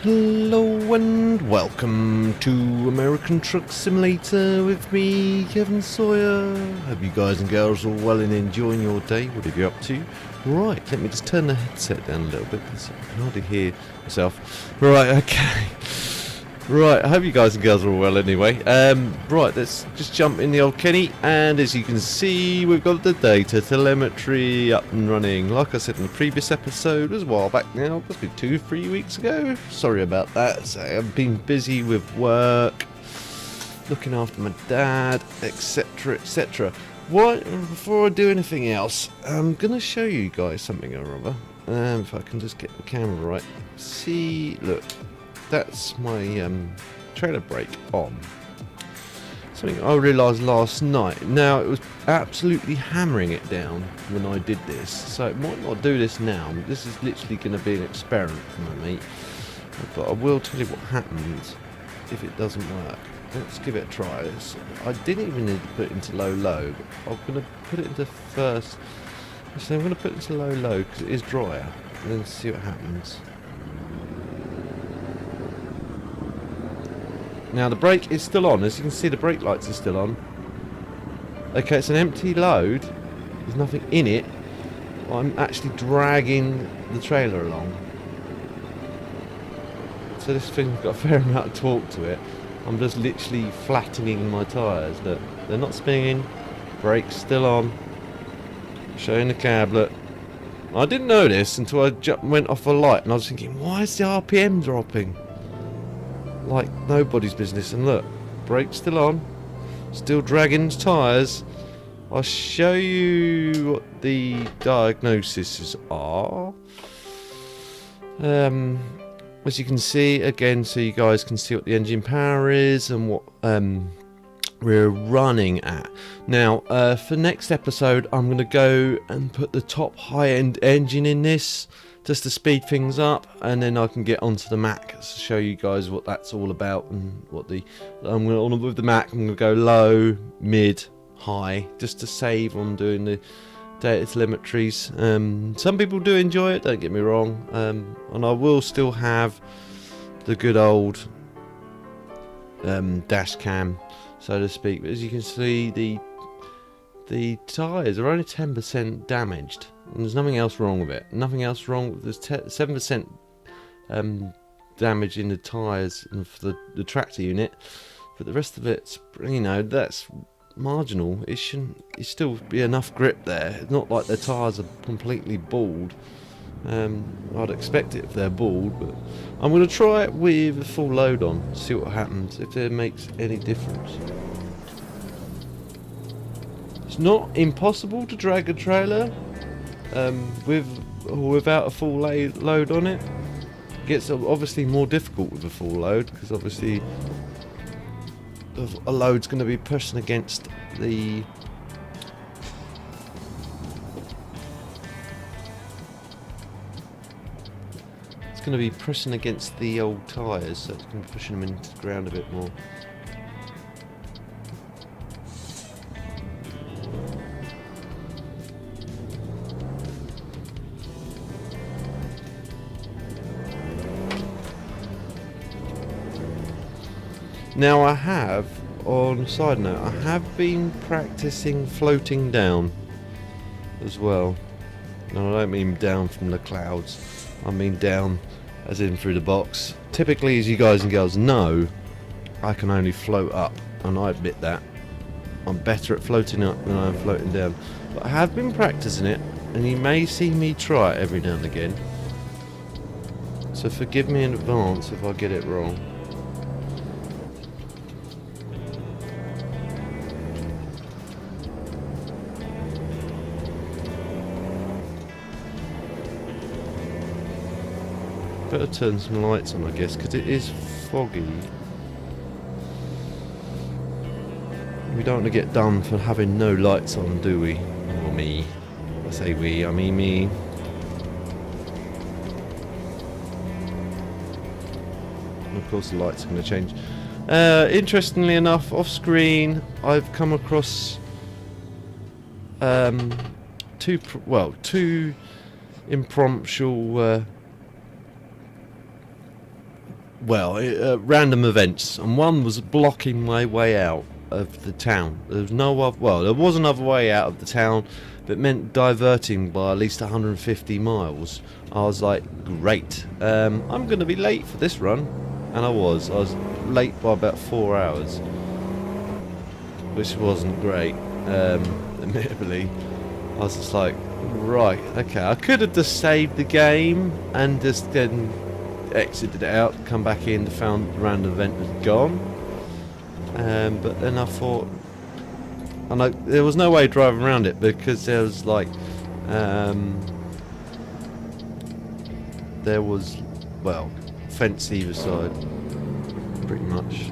Hello and welcome to American Truck Simulator with me, Kevin Sawyer. Hope you guys and girls are well and enjoying your day, whatever you're up to. Right, let me just turn the headset down a little bit because I can hardly hear myself. Right, okay. Right, I hope you guys and girls are all well anyway. Right, let's just jump in the old Kenny, and as you can see, we've got the data telemetry up and running. Like I said in the previous episode, it was a while back now, must be 2-3 weeks ago. Sorry about that. So I've been busy with work, looking after my dad, etc, etc. What? Before I do anything else, I'm going to show you guys something or other. If I can just get the camera right. See, look. That's my trailer brake on. Something I realised last night. Now, it was absolutely hammering it down when I did this, so it might not do this now. This is literally going to be an experiment for my mate. But I will tell you what happens if it doesn't work. Let's give it a try. I didn't even need to put it into low, but I'm going to put it into first. So I'm going to put it into low because it is drier, and then see what happens. Now the brake is still on, as you can see the brake lights are still on. Okay, it's an empty load, there's nothing in it. I'm actually dragging the trailer along. So this thing's got a fair amount of torque to it. I'm just literally flattening my tyres. Look, they're not spinning, brakes still on. Showing the cab, look. I didn't know this until I went off a light and I was thinking, why is the RPM dropping? Like nobody's business. And look, brakes still on, still dragging tyres. I'll show you what the diagnoses are. As you can see again, so you guys can see what the engine power is and what we're running at. Now for next episode I'm going to go and put the top high-end engine in this, just to speed things up, and then I can get onto the Mac to show you guys what that's all about and what I'm going to, with the Mac, I'm going to go low, mid, high, just to save on doing the data telemetries. Some people do enjoy it, don't get me wrong, and I will still have the good old dash cam, so to speak. But as you can see, the tyres are only 10% damaged. And there's nothing else wrong with it. Nothing else wrong. There's 7% damage in the tyres and for the tractor unit, but the rest of it's, you know, that's marginal. It still be enough grip there. It's not like the tyres are completely bald. I'd expect it if they're bald, but I'm going to try it with a full load on, see what happens, if it makes any difference. It's not impossible to drag a trailer with or without a full load on it. It gets obviously more difficult with a full load, because obviously a load's going to be pushing against the old tyres, so it's going to be pushing them into the ground a bit more. Now I have, on a side note, I have been practicing floating down as well. No, I don't mean down from the clouds, I mean down as in through the box. Typically, as you guys and girls know, I can only float up, and I admit that. I'm better at floating up than I am floating down. But I have been practicing it, and you may see me try it every now and again. So forgive me in advance if I get it wrong. Better turn some lights on, I guess, because it is foggy. We don't want to get done for having no lights on, do we? Or me. I say we, I mean me. And of course the lights are going to change. Interestingly enough, off screen, I've come across two impromptu random events, and one was blocking my way out of the town. There was no other, well, there was another way out of the town, but it meant diverting by at least 150 miles. I was like, great, I'm going to be late for this run, and I was late by about 4 hours, which wasn't great, admittedly. I was just like, right, okay, I could have just saved the game and just then exited it out, come back in, found the random event was gone. But then I thought, and there was no way driving around it because there was like, there was, well, fence either side, pretty much.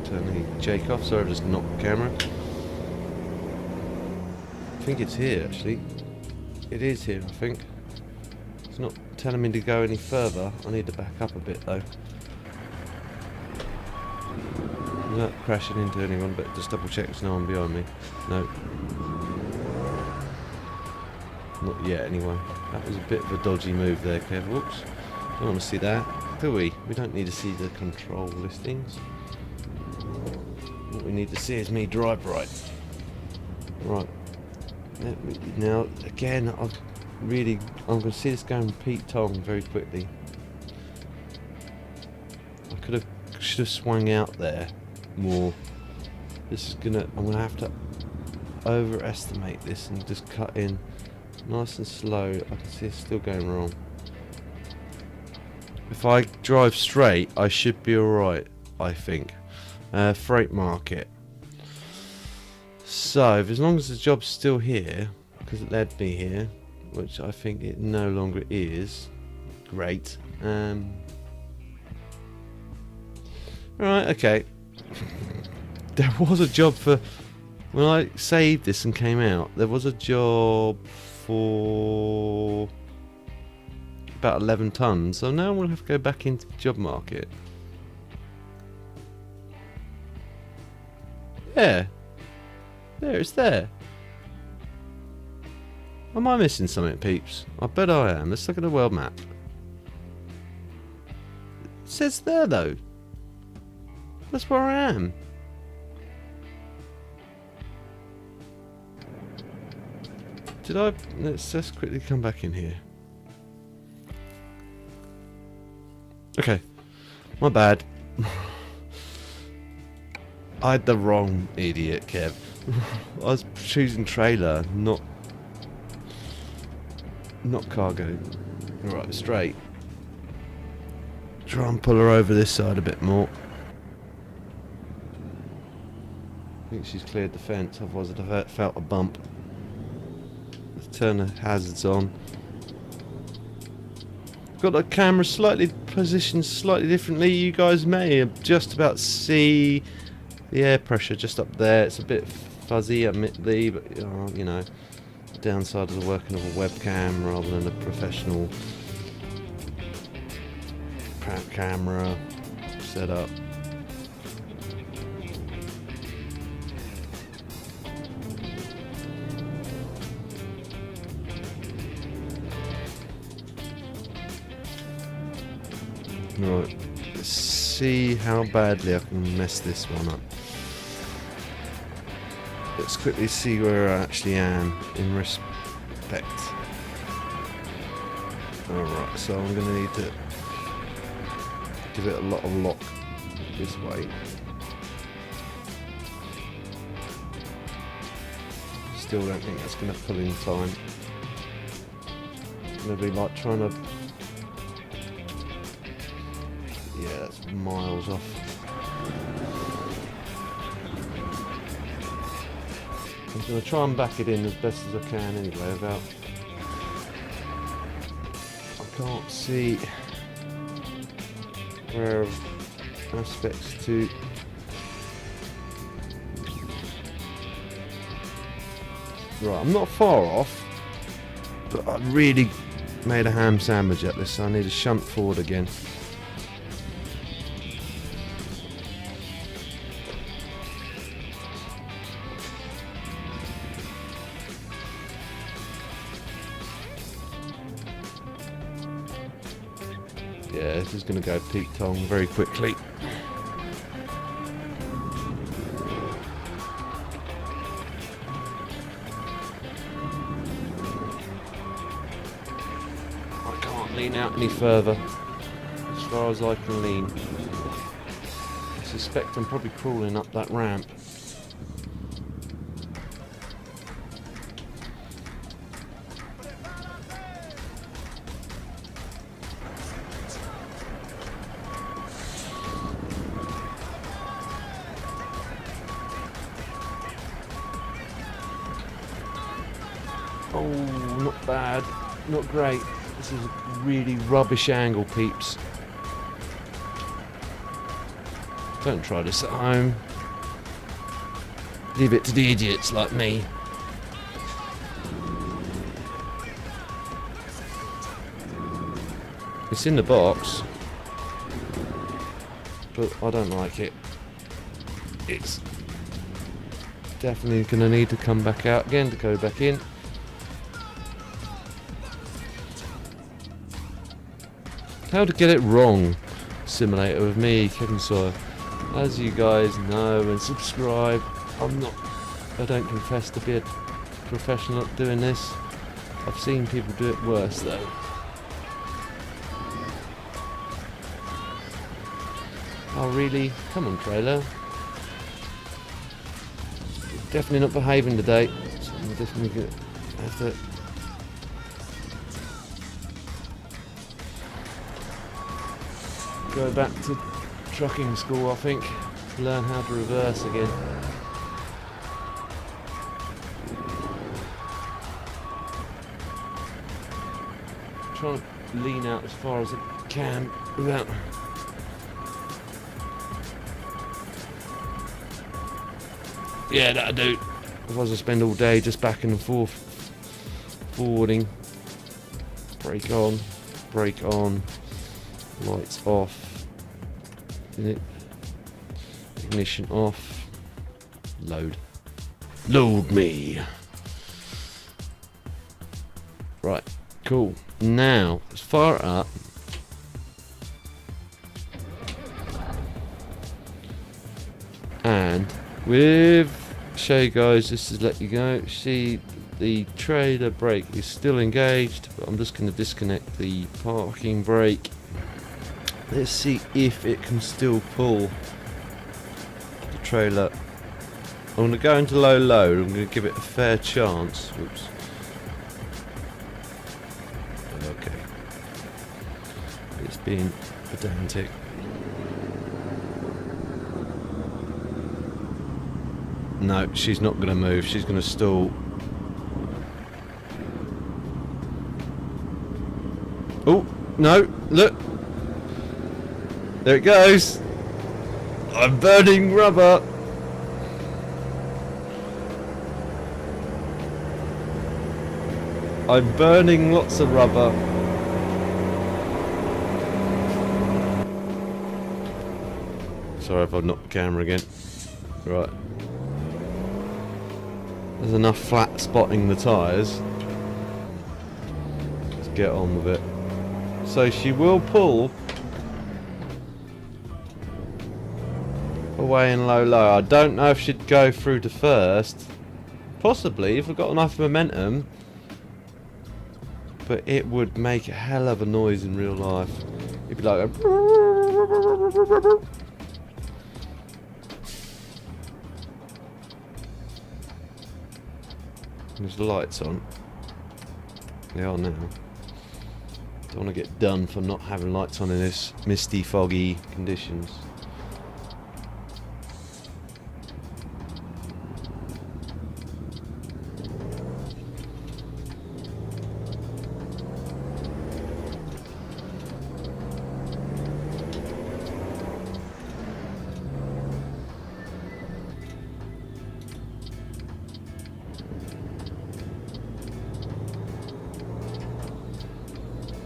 Turn the Jake off, sorry, I've just knocked the camera. I think it's here, actually. It is here, I think. It's not telling me to go any further. I need to back up a bit, though. I'm not crashing into anyone, but just double check there's no one behind me. No. Not yet, anyway. That was a bit of a dodgy move there, Kev. Whoops. Don't want to see that, do we? We don't need to see the control listings. What we need to see is me drive right. Right. Now, again, I'm going to see this going Pete Tong very quickly. I should have swung out there more. I'm going to have to overestimate this and just cut in nice and slow. I can see it's still going wrong. If I drive straight, I should be alright, I think. Freight market. So, as long as the job's still here, because it led me here, which I think it no longer is, great. Right, okay. There was a job for, when I saved this and came out, there was a job for about 11 tons, so now I'm going to have to go back into the job market. Yeah. There, it's there. Am I missing something, peeps? I bet I am. Let's look at the world map. It says there, though. That's where I am. Let's just quickly come back in here. Okay. My bad. I had the wrong idiot, Kev. I was choosing trailer, not cargo. Right, straight. Try and pull her over this side a bit more. I think she's cleared the fence, otherwise I'd have felt a bump. Let's turn the hazards on. Got the camera positioned slightly differently. You guys may just about see the air pressure just up there. It's a bit fuzzy, admittedly, but you know, the downside of the working of a webcam rather than a professional camera setup. Right, let's see how badly I can mess this one up. Let's quickly see where I actually am in respect. Alright, so I'm going to need to give it a lot of lock this way. Still don't think that's going to pull in time. It's going to be like trying to... Yeah, that's miles off. I'm going to try and back it in as best as I can anyway without... I can't see where aspects to... Right, I'm not far off, but I really made a ham sandwich at this, so I need to shunt forward again. Yeah, this is going to go Pete Tong very quickly. I can't lean out any further, as far as I can lean. I suspect I'm probably crawling up that ramp. Oh, not bad, not great. This is a really rubbish angle, peeps. Don't try this at home. Leave it to the idiots like me. It's in the box, but I don't like it. It's definitely going to need to come back out again to go back in. How to get it wrong, simulator with me, Kevin Sawyer. As you guys know and subscribe, I don't confess to be a professional at doing this. I've seen people do it worse though. Oh really? Come on, trailer. You're definitely not behaving today. So I'm definitely going to have to... go back to trucking school, I think. Learn how to reverse again. Trying to lean out as far as I can without... Yeah, that'll do. Otherwise I spend all day just back and forth, forwarding. Brake on, lights off, ignition off, load me. Right, cool. Now, as far up, and show you guys, just to let you go, see the trailer brake is still engaged, but I'm just going to disconnect the parking brake. Let's see if it can still pull the trailer. I'm going to go into low load. I'm going to give it a fair chance. Oops. Okay. It's being pedantic. No, she's not going to move. She's going to stall. Oh, no, look. There it goes. I'm burning rubber. I'm burning lots of rubber. Sorry if I've knocked the camera again. Right. There's enough flat spotting the tyres. Let's get on with it. So she will pull away in low low. I don't know if she'd go through to first. Possibly if I've got enough momentum. But it would make a hell of a noise in real life. It'd be like a... There's the lights on. They are now. Don't want to get done for not having lights on in this misty, foggy conditions.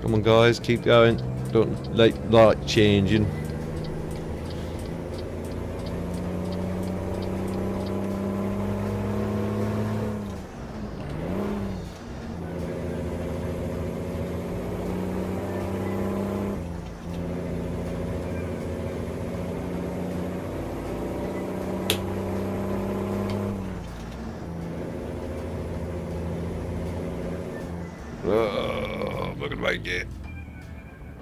Come on guys, keep going. Don't let light changing. right gear.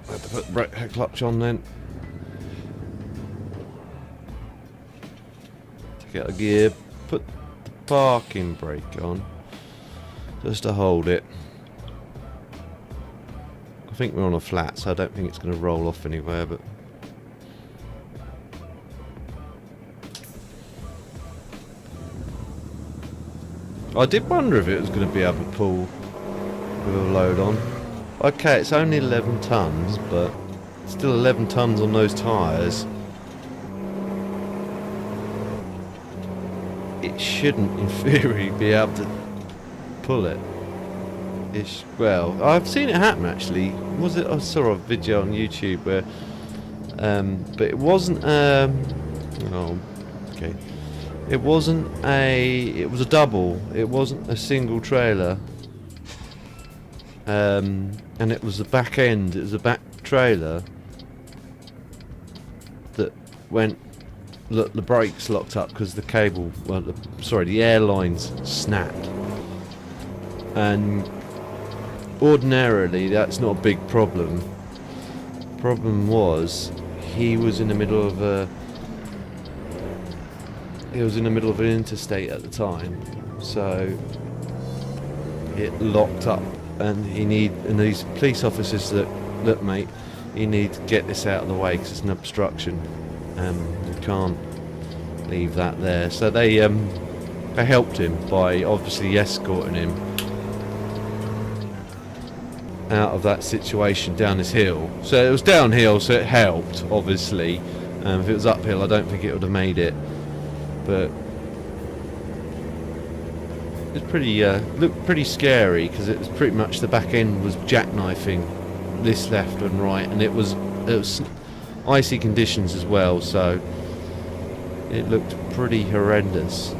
I have to put the brake clutch on then. Take out the gear, put the parking brake on, just to hold it. I think we're on a flat, so I don't think it's going to roll off anywhere, but... I did wonder if it was going to be able to pull with a load on. Okay, it's only 11 tons, but still 11 tons on those tyres. It shouldn't, in theory, be able to pull it. Well, I've seen it happen actually. Was it? I saw a video on YouTube where, but it wasn't. Oh, okay. It wasn't a. It was a double. It wasn't a single trailer. And it was the back end. It was a back trailer that went. The brakes locked up because the cable. Well, the air lines snapped. And ordinarily, that's not a big problem. Problem was, he was in the middle of a. He was in the middle of an interstate at the time, so it locked up, and and these police officers that, look mate, you need to get this out of the way because it's an obstruction. You can't leave that there. So they helped him by obviously escorting him out of that situation down this hill. So it was downhill, so it helped obviously. If it was uphill, I don't think it would have made it. But it's pretty looked pretty scary because it was pretty much the back end was jackknifing this left and right, and it was icy conditions as well, so it looked pretty horrendous.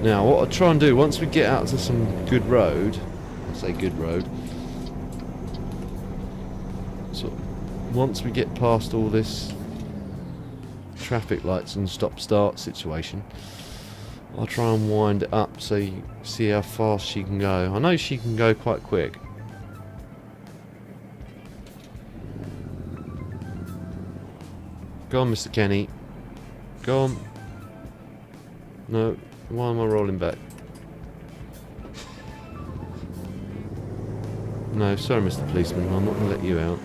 Now what I'll try and do once we get out to some good road, I'll say good road, so once we get past all this traffic lights and stop-start situation, I'll try and wind it up so you see how fast she can go. I know she can go quite quick. Go on, Mr. Kenny. Go on. No, why am I rolling back? No, sorry, Mr. Policeman, I'm not going to let you out.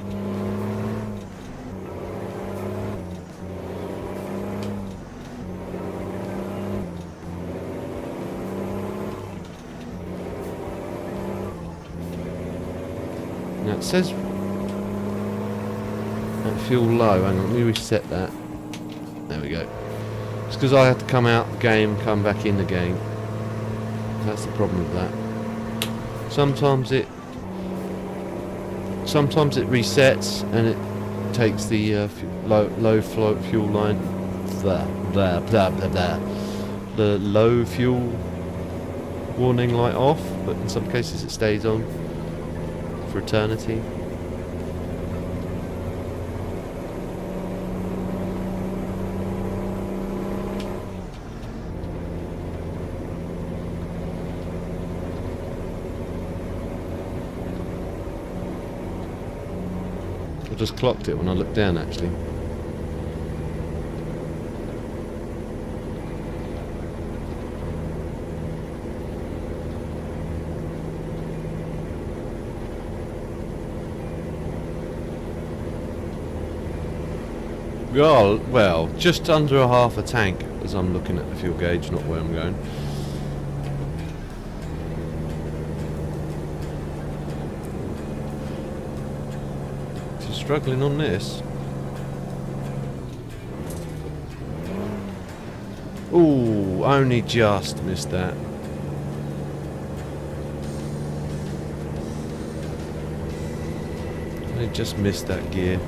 Now it says fuel low. Hang on, let me reset that. There we go. It's because I had to come out the game, come back in the game. That's the problem with that. Sometimes it resets and it takes the low flow fuel line. Blah blah blah blah blah. The low fuel warning light off, but in some cases it stays on for eternity. I just clocked it when I looked down actually. Well, just under a half a tank as I'm looking at the fuel gauge, not where I'm going. Just struggling on this. Ooh, only just missed that. I just missed that gear.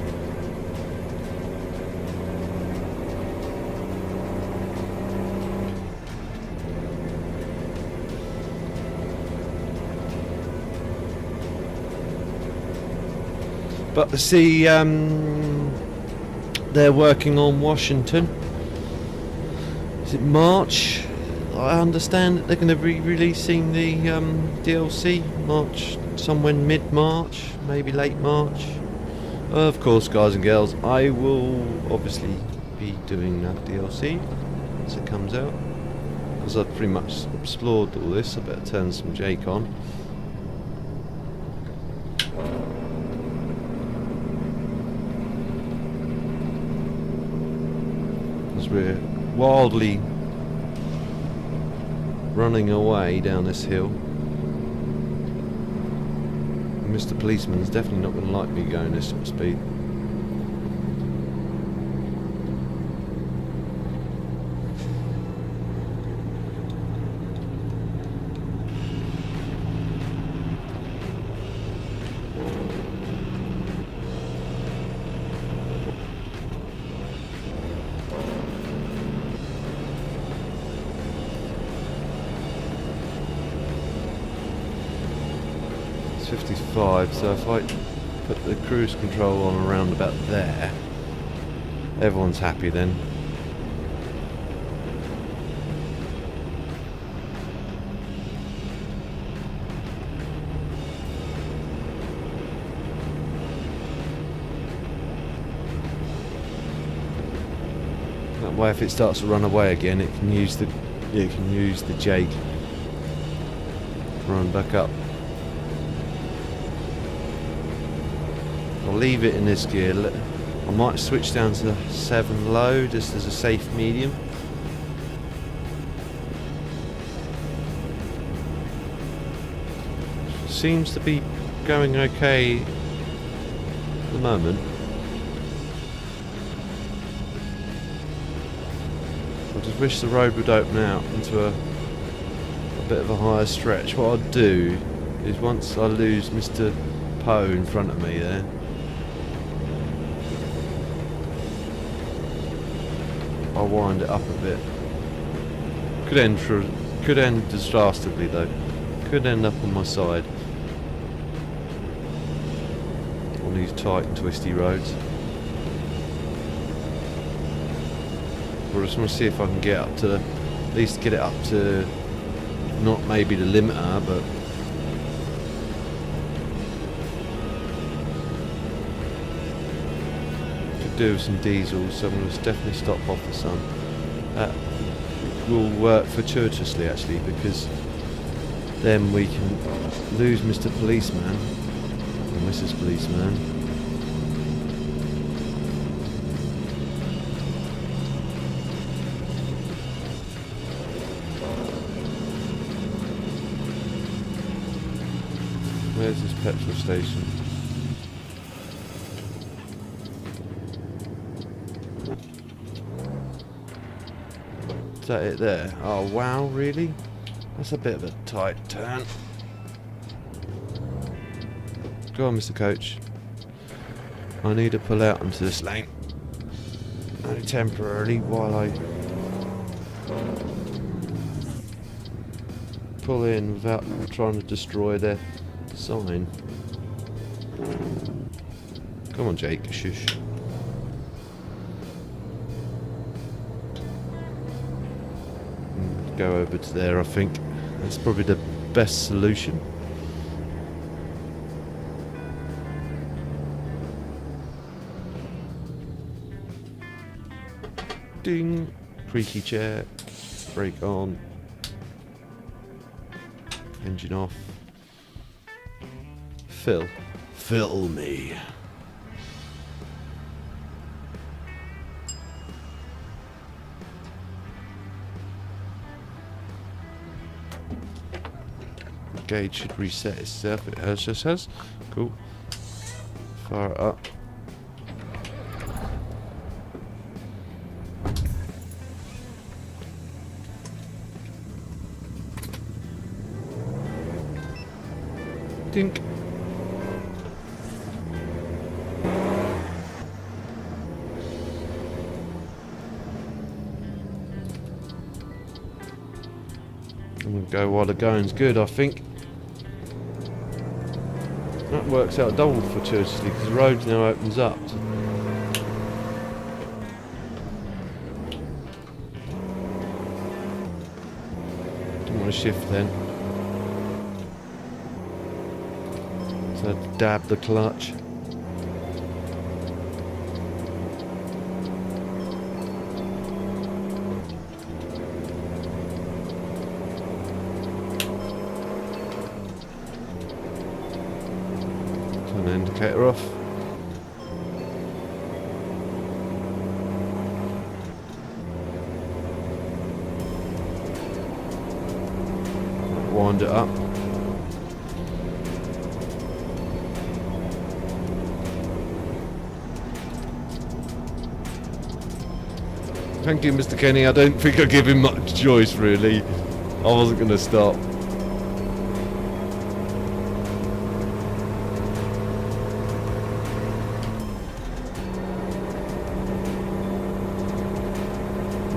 But see, they're working on Washington. Is it March? I understand that they're going to be releasing the DLC March somewhere mid-March, maybe late March. Of course, guys and girls, I will obviously be doing that DLC as it comes out. Because I've pretty much explored all this, I better turn some Jake on. As we're wildly running away down this hill. Mr. Policeman's definitely not going to like me going this sort of speed. It's 55, so if I put the cruise control on around about there, everyone's happy then. That way, if it starts to run away again, it can use the Jake to run back up. I'll leave it in this gear. I might switch down to 7 low just as a safe medium. Seems to be going okay at the moment. I just wish the road would open out into a bit of a higher stretch. What I'll do is once I lose Mr. Poe in front of me there, I'll wind it up a bit. Could end disastrously though. Could end up on my side on these tight and twisty roads. But I just want to see if I can get up to, at least get it up to, not maybe the limiter, but do with some diesel, so I'm going to definitely stop off the sun. That will work fortuitously actually, because then we can lose Mr. Policeman or Mrs. Policeman. Where's this petrol station? Is that it there? Oh wow, really? That's a bit of a tight turn. Go on, Mr. Coach. I need to pull out into this lane. Only temporarily while I pull in without trying to destroy their sign. Come on, Jake. Shush. Go over to there, I think. That's probably the best solution. Ding! Creaky chair. Brake on. Engine off. Fill me. Gauge should reset itself. It just has. Cool. Fire it up. Dink. I'm gonna go while the going's good, I think. That works out double fortuitously because the road now opens up. Didn't want to shift then. So dab the clutch. Turn the indicator off. Wind it up. Thank you, Mr. Kenny. I don't think I give him much choice, really. I wasn't going to stop. I'm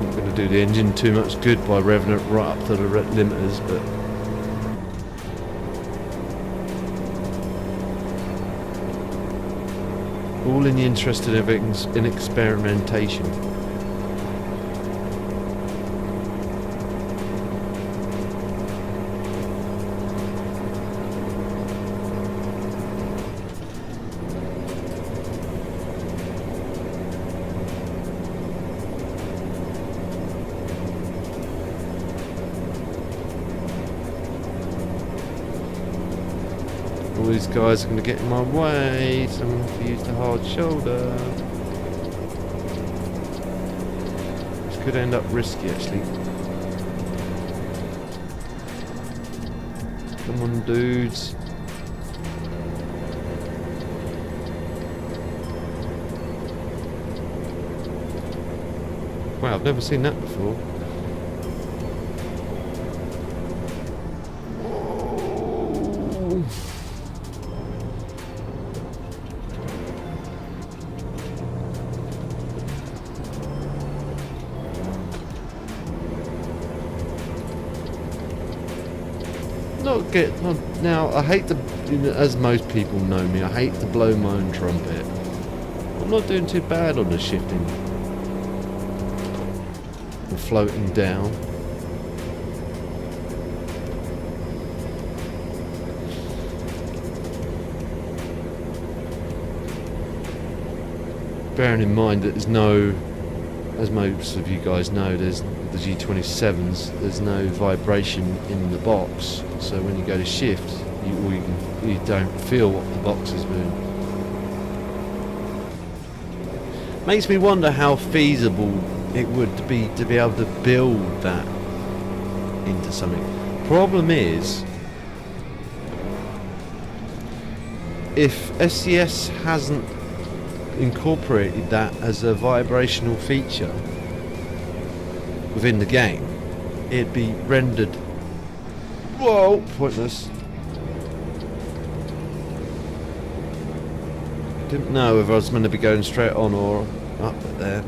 not going to do the engine too much good by revving it right up to the limiters, but... all in the interest of in experimentation. All these guys are going to get in my way, so I'm going to use the hard shoulder. This could end up risky, actually. Come on, dudes. Wow, I've never seen that before. Now, I hate to, as most people know me, I hate to blow my own trumpet. I'm not doing too bad on the shifting. Or floating down. Bearing in mind that there's no, as most of you guys know, there's the G27s, there's no vibration in the box, so when you go to shift, you don't feel what the box is doing. Makes me wonder how feasible it would be to be able to build that into something. Problem is, if SCS hasn't incorporated that as a vibrational feature within the game, it'd be rendered, whoa, pointless. Didn't know if I was meant to be going straight on or up there.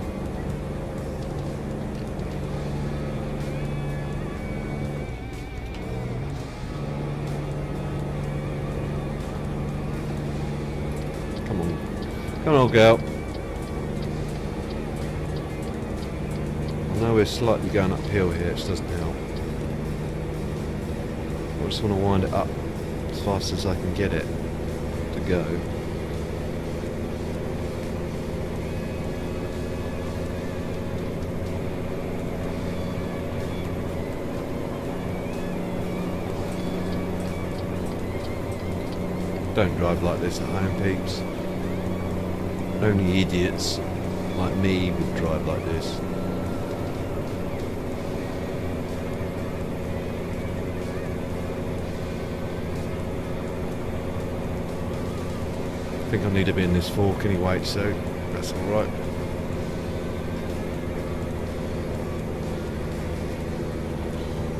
Come on, old girl. I know we're slightly going uphill here, which doesn't help. I just want to wind it up as fast as I can get it to go. Don't drive like this at home, peeps. Only idiots like me would drive like this. I think I need to be in this fork anyway, so that's alright.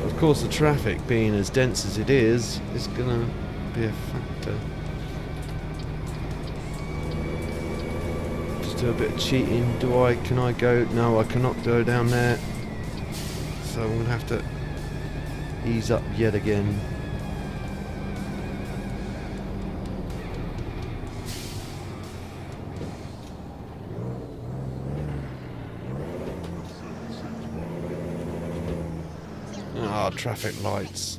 Of course, the traffic being as dense as it is gonna be a factor. Just do a bit of cheating. Can I go? No, I cannot go down there. So I'm gonna have to ease up yet again. Ah, traffic lights.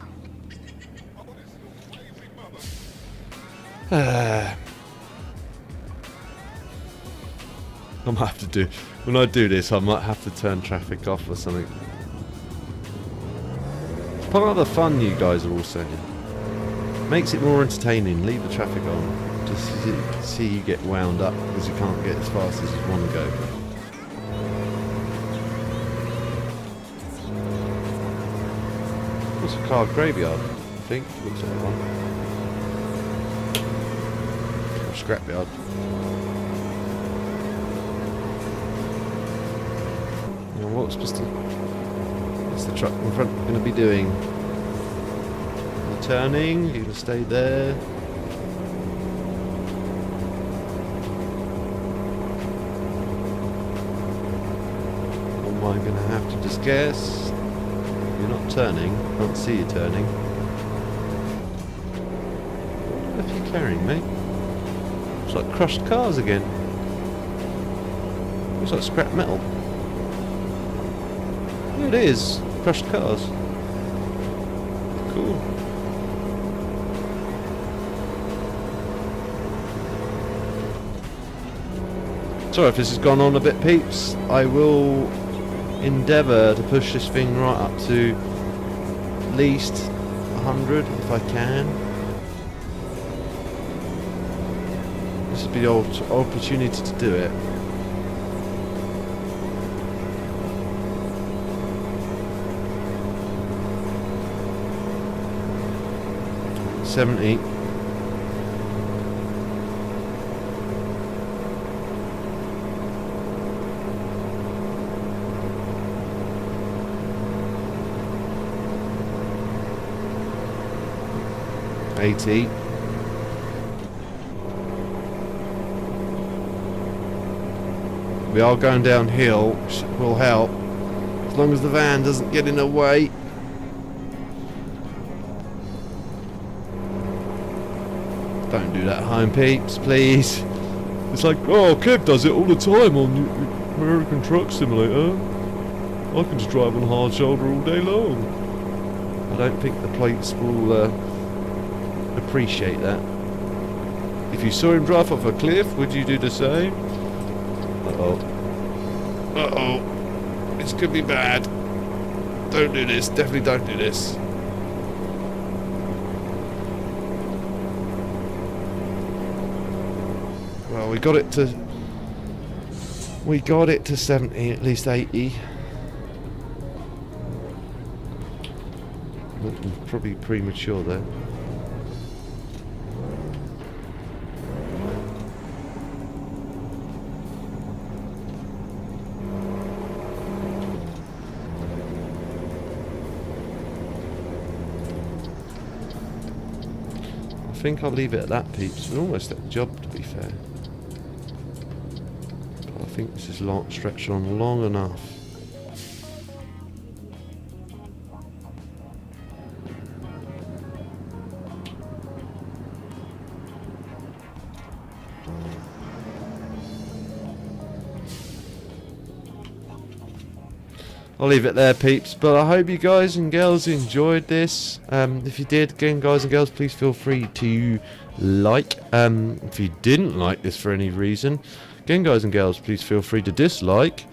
I might have to do, when I do this, I might have to turn traffic off or something. It's part of the fun, you guys are all saying. Makes it more entertaining. Leave the traffic on. Just see you get wound up because you can't get as fast as you want to go. What's a car graveyard? I think looks like one. Or scrapyard. Now what's the truck in front going to be doing? Turning, you're going to stay there. Or am I going to have to just guess? You're not turning, I can't see you turning. What are you carrying, mate? Looks like crushed cars again. Looks like scrap metal. Here it is, crushed cars. Cool. Sorry if this has gone on a bit, peeps. I will endeavour to push this thing right up to at least 100 if I can. This would be the opportunity to do it. $70. $80. We are going downhill, which will help, as long as the van doesn't get in the way. Don't do that at home, peeps, please. It's like, oh, Kev does it all the time on American Truck Simulator. I can just drive on hard shoulder all day long. I don't think the plates will appreciate that. If you saw him drive off a cliff, would you do the same? Uh-oh. Uh-oh. This could be bad. Don't do this. Definitely don't do this. Well, we got it to 70, at least 80. Probably premature there. I think I'll leave it at that, peeps. We're almost at the job, to be fair. But I think this is stretched on long enough. I'll leave it there, peeps, but I hope you guys and girls enjoyed this. If you did, again, guys and girls, please feel free to like. If you didn't like this for any reason, again, guys and girls, please feel free to dislike,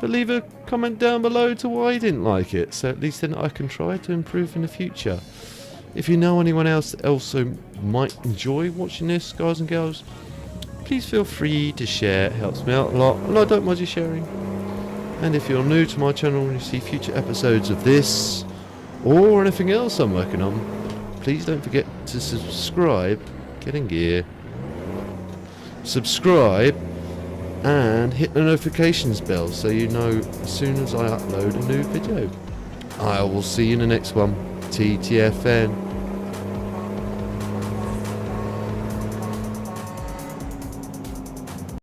but leave a comment down below to why you didn't like it, so at least then I can try to improve in the future. If you know anyone else that also might enjoy watching this, guys and girls, please feel free to share. It helps me out a lot, and I don't mind you sharing. And if you're new to my channel and you see future episodes of this or anything else I'm working on, please don't forget to subscribe, get in gear, subscribe and hit the notifications bell so you know as soon as I upload a new video. I will see you in the next one. TTFN.